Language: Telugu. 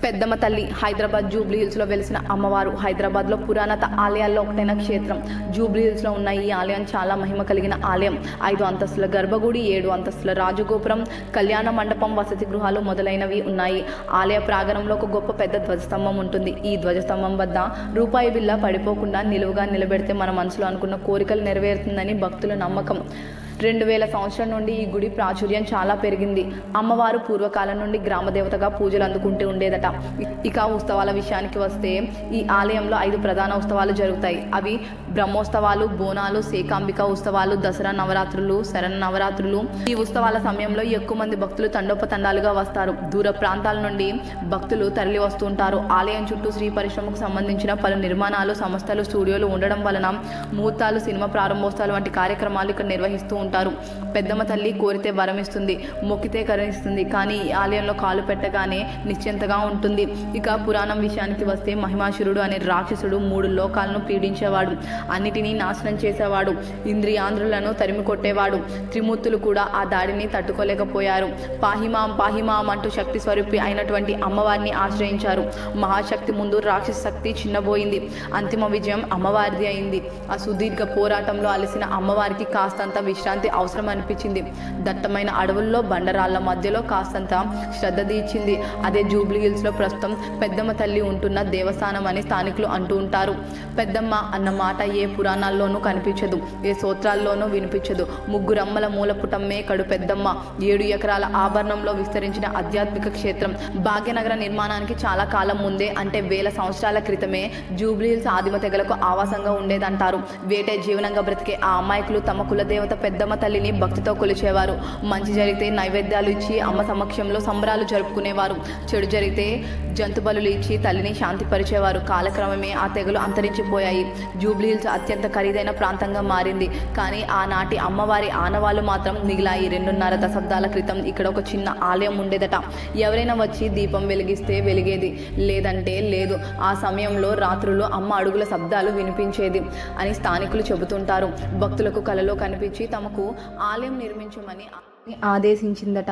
పెద్దమ్మ తల్లి హైదరాబాద్ జూబ్లీ హిల్స్లో వెలిసిన అమ్మవారు హైదరాబాద్లో పురాతన ఆలయాల్లో ఒకటైన క్షేత్రం. జూబ్లీ హిల్స్లో ఉన్న ఈ ఆలయం చాలా మహిమ కలిగిన ఆలయం. 5 అంతస్తుల గర్భగుడి, 7 అంతస్తుల రాజగోపురం, కళ్యాణ మండపం, వసతి గృహాలు మొదలైనవి ఉన్నాయి. ఆలయ ప్రాంగణంలో ఒక గొప్ప పెద్ద ధ్వజస్తంభం ఉంటుంది. ఈ ధ్వజస్తంభం వద్ద రూపాయి బిళ్ళ పడిపోకుండా నిలువుగా నిలబెడితే మన మనసులో అనుకున్న కోరికలు నెరవేరుతుందని భక్తుల నమ్మకం. 2000 సంవత్సరాల నుండి ఈ గుడి ప్రాచుర్యం చాలా పెరిగింది. అమ్మవారు పూర్వకాలం నుండి గ్రామ దేవతగా పూజలు అందుకుంటూ ఉండేదట. ఇక ఉత్సవాల విషయానికి వస్తే ఈ ఆలయంలో 5 ప్రధాన ఉత్సవాలు జరుగుతాయి. అవి బ్రహ్మోత్సవాలు, బోనాలు, శేకాంబిక ఉత్సవాలు, దసరా నవరాత్రులు, శరణ నవరాత్రులు. ఈ ఉత్సవాల సమయంలో ఎక్కువ మంది భక్తులు తండోపతండాలుగా వస్తారు. దూర ప్రాంతాల నుండి భక్తులు తరలి వస్తుంటారు. ఆలయం చుట్టూ శ్రీ పరిశ్రమకు సంబంధించిన పలు నిర్మాణాలు, సంస్థలు, స్టూడియోలు ఉండడం వలన ముహూర్తాలు, సినిమా ప్రారంభోత్సవాలు వంటి కార్యక్రమాలు ఇక్కడ నిర్వహిస్తూ ఉంటారు. పెద్దమ్మ తల్లి కోరితే వరమిస్తుంది, మొక్కితే కరుణిస్తుంది. కానీ ఈ ఆలయంలో కాలు పెట్టగానే నిశ్చింతగా ఉంటుంది. ఇక పురాణం విషయానికి వస్తే మహిమాసురుడు అనే రాక్షసుడు 3 లోకాలను పీడించేవాడు. అన్నిటినీ నాశనం చేసేవాడు. ఇంద్రియాంధ్రులను తరిమి కొట్టేవాడు. త్రిమూర్తులు కూడా ఆ దాడిని తట్టుకోలేకపోయారు. పాహిమాం పాహిమాం అంటూ శక్తి స్వరూపి అయినటువంటి అమ్మవారిని ఆశ్రయించారు. మహాశక్తి ముందు రాక్షస శక్తి చిన్నబోయింది. అంతిమ విజయం అమ్మవారిది అయింది. ఆ సుదీర్ఘ పోరాటంలో అలసిన అమ్మవారికి కాస్తంత విశ్రాంతి అవసరం అనిపించింది. దట్టమైన అడవుల్లో బండరాళ్ల మధ్యలో కాస్తంత శ్రద్ధ తీర్చింది. అదే జూబ్లీ హిల్స్లో ప్రస్తుతం పెద్దమ్మ తల్లి ఉంటున్న దేవస్థానం అని స్థానికులు అంటూ ఉంటారు. పెద్దమ్మ అన్న మాట ఏ పురాణాల్లోనూ కనిపించదు, ఏ స్తోత్రాల్లోనూ వినిపించదు. 3 అమ్మల మూలపుటమ్మే కడు పెద్దమ్మ. 7 ఎకరాల ఆభరణంలో విస్తరించిన ఆధ్యాత్మిక క్షేత్రం. భాగ్యనగర నిర్మాణానికి చాలా కాలం ముందే, అంటే 1000 సంవత్సరాల క్రితమే జూబ్లీ హిల్స్ ఆదిమ తెగలకు ఆవాసంగా ఉండేదంటారు. వేటే జీవనంగా బ్రతికే ఆ అమాయకులు తమ కులదేవత పెద్దమ్మ తల్లిని భక్తితో కొలిచేవారు. మంచి జరిగితే నైవేద్యాలు ఇచ్చి అమ్మ సమక్షంలో సంబరాలు జరుపుకునేవారు. చెడు జరిగితే జంతు బలులు ఇచ్చి తల్లిని శాంతిపరిచేవారు. కాలక్రమమే ఆ తెగలు అంతరించిపోయాయి. జూబ్లీ హిల్స్ అత్యంత ఖరీదైన ప్రాంతంగా మారింది. కానీ ఆనాటి అమ్మవారి ఆనవాళ్లు మాత్రం మిగిలాయి. 2.5 దశాబ్దాల క్రితం ఇక్కడ ఒక చిన్న ఆలయం ఉండేదట. ఎవరైనా వచ్చి దీపం వెలిగిస్తే వెలిగేది, లేదంటే లేదు. ఆ సమయంలో రాత్రులు అమ్మ అడుగుల శబ్దాలు వినిపించేది అని స్థానికులు చెబుతుంటారు. భక్తులకు కలలో కనిపించి తమకు ఆలయం నిర్మించమని ఆదేశించిందట.